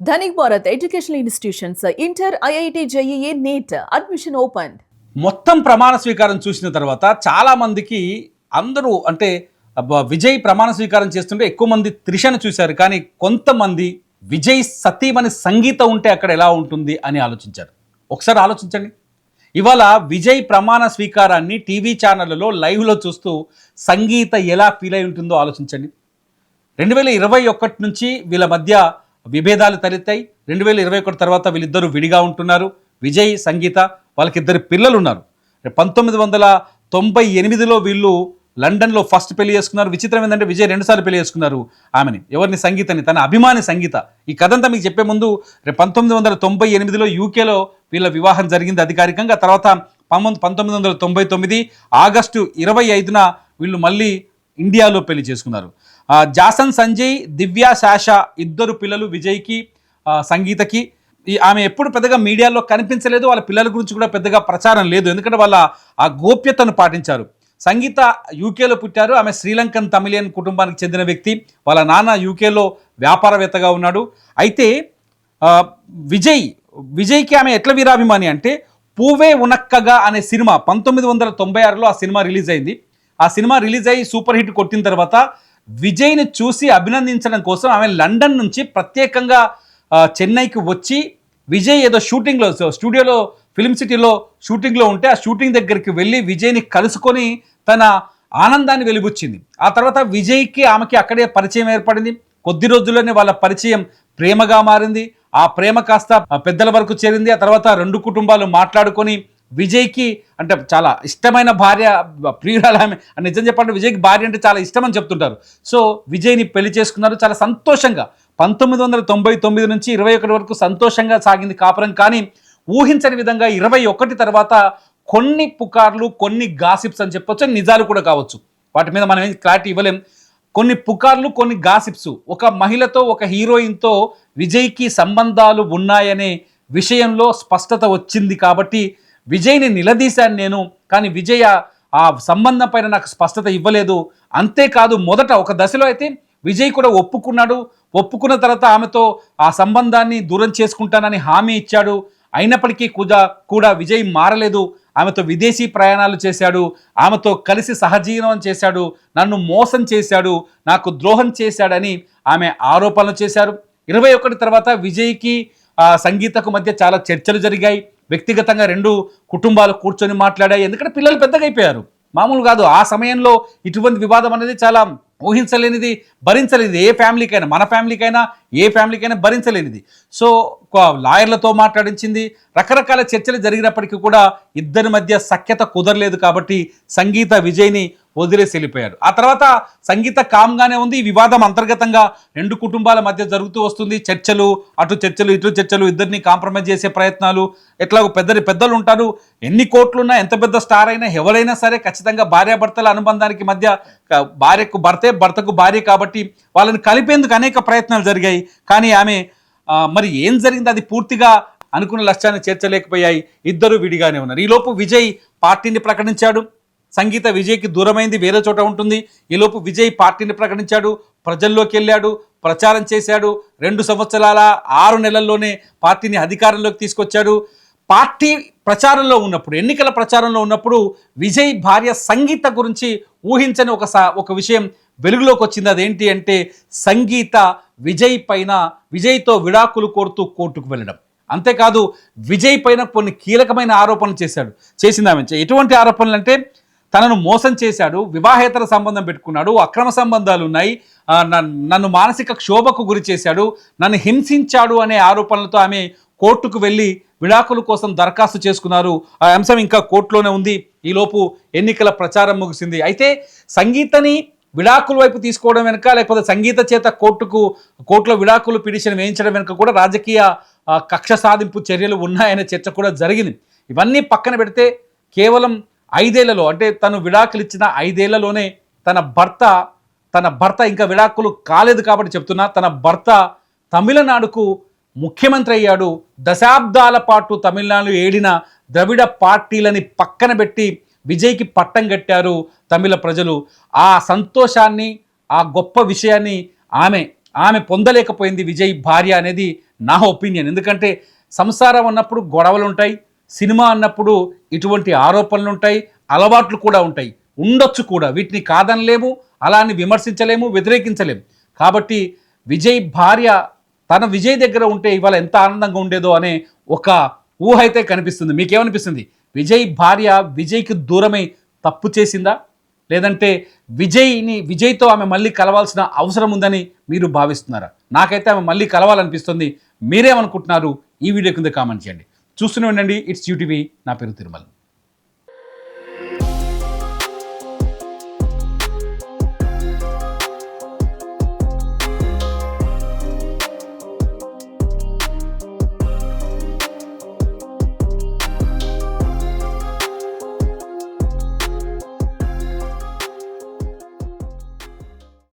Dhanik Bharat educational institutions inter IIT JEE NEET admission open. మొత్తం ప్రమాణ స్వీకారం చూసిన తర్వాత చాలా మందికి అందరూ అంటే విజయ్ ప్రమాణ స్వీకారం చేస్తుంటే ఎక్కువ మంది త్రిషను చూశారు, కానీ కొంతమంది విజయ్ సతీమణి సంగీత ఉంటే అక్కడ ఎలా ఉంటుంది అని ఆలోచించారు. ఒకసారి ఆలోచించండి. ఇవాళ విజయ్ ప్రమాణ స్వీకారాన్ని టీవీ ఛానళ్లలో లైవ్లో చూస్తూ సంగీత ఎలా ఫీల్ అయి ఉంటుందో ఆలోచించండి. 2021 నుంచి వీళ్ళ మధ్య విభేదాలు తలెత్తాయి. 2021 తర్వాత వీళ్ళిద్దరూ విడిగా ఉంటున్నారు. విజయ్ సంగీత, వాళ్ళకి 2 పిల్లలు ఉన్నారు. 1998లో వీళ్ళు లండన్లో ఫస్ట్ పెళ్లి చేసుకున్నారు. విచిత్రం ఏంటంటే విజయ్ 2 సార్లు పెళ్లి చేసుకున్నారు ఆమెని. ఎవరిని? సంగీతని, తన అభిమాని సంగీత. ఈ కథంతా మీకు చెప్పే ముందు 1998లో యూకేలో వీళ్ళ వివాహం జరిగింది అధికారికంగా. తర్వాత 1999 ఆగస్టు 25న వీళ్ళు మళ్ళీ ఇండియాలో పెళ్లి చేసుకున్నారు. జాసన్ సంజయ్, దివ్య శాషా 2 పిల్లలు విజయ్కి, సంగీతకి. ఆమె ఎప్పుడు పెద్దగా మీడియాలో కనిపించలేదు. వాళ్ళ పిల్లల గురించి కూడా పెద్దగా ప్రచారం లేదు, ఎందుకంటే వాళ్ళ ఆ గోప్యతను పాటించారు. సంగీత యూకేలో పుట్టారు. ఆమె శ్రీలంకన్ తమిళియన్ కుటుంబానికి చెందిన వ్యక్తి. వాళ్ళ నాన్న యూకేలో వ్యాపారవేత్తగా ఉన్నాడు. అయితే విజయ్కి ఆమె ఎట్ల వీరాభిమాని అంటే, పూవే ఉనక్కగా అనే సినిమా 1996లో ఆ సినిమా రిలీజ్ అయింది. ఆ సినిమా రిలీజ్ అయ్యి సూపర్ హిట్ కొట్టిన తర్వాత విజయ్ని చూసి అభినందించడం కోసం ఆమె లండన్ నుంచి ప్రత్యేకంగా చెన్నైకి వచ్చి, విజయ్ ఏదో షూటింగ్లో స్టూడియోలో ఫిల్మ్ సిటీలో షూటింగ్లో ఉంటే ఆ షూటింగ్ దగ్గరికి వెళ్ళి విజయ్ని కలుసుకొని తన ఆనందాన్ని వెలిబుచ్చింది. ఆ తర్వాత విజయ్కి ఆమెకి అక్కడే పరిచయం ఏర్పడింది. కొద్ది రోజుల్లోనే వాళ్ళ పరిచయం ప్రేమగా మారింది. ఆ ప్రేమ కాస్త పెద్దల వరకు చేరింది. ఆ తర్వాత 2 కుటుంబాలు మాట్లాడుకొని విజయ్కి అంటే చాలా ఇష్టమైన భార్య, ప్రియురాలు ఆమె. నిజం చెప్పండి, విజయ్కి భార్య అంటే చాలా ఇష్టం అని చెప్తుంటారు. సో విజయ్ని పెళ్లి చేసుకున్నారు చాలా సంతోషంగా. 1999 నుంచి 21 వరకు సంతోషంగా సాగింది కాపురం. కానీ ఊహించని విధంగా 21 తర్వాత కొన్ని పుకార్లు, కొన్ని గాసిప్స్ అని చెప్పొచ్చు, నిజాలు కూడా కావచ్చు. వాటి మీద మనం ఏం క్లారిటీ ఇవ్వలేం. కొన్ని పుకార్లు, కొన్ని గాసిప్స్. ఒక మహిళతో, ఒక హీరోయిన్తో విజయ్కి సంబంధాలు ఉన్నాయనే విషయంలో స్పష్టత వచ్చింది కాబట్టి విజయ్ని నిలదీశాను నేను. కానీ విజయ్ ఆ సంబంధం పైన నాకు స్పష్టత ఇవ్వలేదు. అంతేకాదు, మొదట ఒక దశలో అయితే విజయ్ కూడా ఒప్పుకున్నాడు. ఒప్పుకున్న తర్వాత ఆమెతో ఆ సంబంధాన్ని దూరం చేసుకుంటానని హామీ ఇచ్చాడు. అయినప్పటికీ కూడా విజయ్ మారలేదు. ఆమెతో విదేశీ ప్రయాణాలు చేశాడు, ఆమెతో కలిసి సహజీవనం చేశాడు, నన్ను మోసం చేశాడు, నాకు ద్రోహం చేశాడని ఆమె ఆరోపణలు చేశారు. 21 తర్వాత విజయ్కి సంగీతకు మధ్య చాలా చర్చలు జరిగాయి. వ్యక్తిగతంగా 2 కుటుంబాలు కూర్చొని మాట్లాడాయి. ఎందుకంటే పిల్లలు పెద్దగా అయిపోయారు, మామూలు కాదు. ఆ సమయంలో ఇటువంటి వివాదం అనేది చాలా ఊహించలేనిది, భరించలేనిది. ఏ ఫ్యామిలీకైనా, మన ఫ్యామిలీకైనా, ఏ ఫ్యామిలీకైనా భరించలేనిది. సో లాయర్లతో మాట్లాడించింది. రకరకాల చర్చలు జరిగినప్పటికీ కూడా ఇద్దరి మధ్య సఖ్యత కుదరలేదు కాబట్టి సంగీత విజయ్ని వదిలేసి వెళ్ళిపోయాడు. ఆ తర్వాత సంగీత కామ్గానే ఉంది. ఈ వివాదం అంతర్గతంగా 2 కుటుంబాల మధ్య జరుగుతూ వస్తుంది. చర్చలు, అటు చర్చలు, ఇటు చర్చలు, ఇద్దరిని కాంప్రమైజ్ చేసే ప్రయత్నాలు. ఎట్లాగో పెద్దలు ఉంటారు. ఎన్ని కోట్లున్నా, ఎంత పెద్ద స్టార్ అయినా, ఎవరైనా సరే ఖచ్చితంగా భార్యాభర్తల అనుబంధానికి మధ్య భార్యకు భర్తే, భర్తకు భార్య కాబట్టి వాళ్ళని కలిపేందుకు అనేక ప్రయత్నాలు జరిగాయి. కానీ ఆమె మరి ఏం జరిగింది, అది పూర్తిగా అనుకున్న లక్ష్యాన్ని చేర్చలేకపోయాయి. ఇద్దరు విడిగానే ఉన్నారు. ఈలోపు విజయ్ పార్టీని ప్రకటించాడు. సంగీత విజయ్కి దూరమైంది, వేరే చోట ఉంటుంది. ఈలోపు విజయ్ పార్టీని ప్రకటించాడు, ప్రజల్లోకి వెళ్ళాడు, ప్రచారం చేశాడు. 2 సంవత్సరాల 6 నెలల్లోనే పార్టీని అధికారంలోకి తీసుకొచ్చాడు. పార్టీ ప్రచారంలో ఉన్నప్పుడు, ఎన్నికల ప్రచారంలో ఉన్నప్పుడు విజయ్ భార్య సంగీత గురించి ఊహించని ఒక విషయం వెలుగులోకి వచ్చింది. అదేంటి అంటే, సంగీత విజయ్తో విడాకులు కోరుతూ కోర్టుకు వెళ్ళడం. అంతేకాదు, విజయ్ పైన కొన్ని కీలకమైన ఆరోపణలు చేసింది ఆమె. ఎటువంటి ఆరోపణలు అంటే, తనను మోసం చేశాడు, వివాహేతర సంబంధం పెట్టుకున్నాడు, అక్రమ సంబంధాలు ఉన్నాయి, నన్ను మానసిక క్షోభకు గురి చేశాడు, నన్ను హింసించాడు అనే ఆరోపణలతో ఆమె కోర్టుకు వెళ్ళి విడాకుల కోసం దరఖాస్తు చేసుకున్నారు. ఆ అంశం ఇంకా కోర్టులోనే ఉంది. ఈలోపు ఎన్నికల ప్రచారం ముగిసింది. అయితే సంగీతని విడాకుల వైపు తీసుకోవడం వెనుక, లేకపోతే సంగీత చేత కోర్టులో విడాకులు పిటిషన్ వేయించడం వెనుక కూడా రాజకీయ కక్ష సాధింపు చర్యలు ఉన్నాయనే చర్చ కూడా జరిగింది. ఇవన్నీ పక్కన పెడితే కేవలం 5 ఏళ్లలో, అంటే తను విడాకులు ఇచ్చిన 5 ఏళ్లలోనే తన భర్త ఇంకా విడాకులు కాలేదు కాబట్టి చెప్తున్నా, తన భర్త తమిళనాడుకు ముఖ్యమంత్రి అయ్యాడు. దశాబ్దాల పాటు తమిళనాడు ఏడిన ద్రవిడ పార్టీలని పక్కన పెట్టి విజయ్కి పట్టం కట్టారు తమిళ ప్రజలు. ఆ సంతోషాన్ని, ఆ గొప్ప విషయాన్ని ఆమె ఆమె పొందలేకపోయింది విజయ్ భార్య అనేది నా ఒపీనియన్. ఎందుకంటే సంసారం అన్నప్పుడు గొడవలు ఉంటాయి, సినిమా అన్నప్పుడు ఇటువంటి ఆరోపణలు ఉంటాయి, అలవాట్లు కూడా ఉంటాయి, ఉండొచ్చు కూడా. వీటిని కాదనలేము, అలా అని విమర్శించలేము, వ్యతిరేకించలేము. కాబట్టి విజయ్ భార్య తన విజయ్ దగ్గర ఉంటే ఇవాళ ఎంత ఆనందంగా ఉండేదో అనే ఒక ఊహ అయితే కనిపిస్తుంది. మీకేమనిపిస్తుంది? విజయ్ భార్య విజయ్కి దూరమై తప్పు చేసిందా, లేదంటే విజయ్తో ఆమె మళ్ళీ కలవాల్సిన అవసరం ఉందని మీరు భావిస్తున్నారా? నాకైతే ఆమె మళ్ళీ కలవాలనిపిస్తుంది. మీరేమనుకుంటున్నారు? ఈ వీడియో కింద కామెంట్ చేయండి. చూస్తూనే ఉండండి ఇట్స్ యూటీవీ. నా పేరు తిరుమల.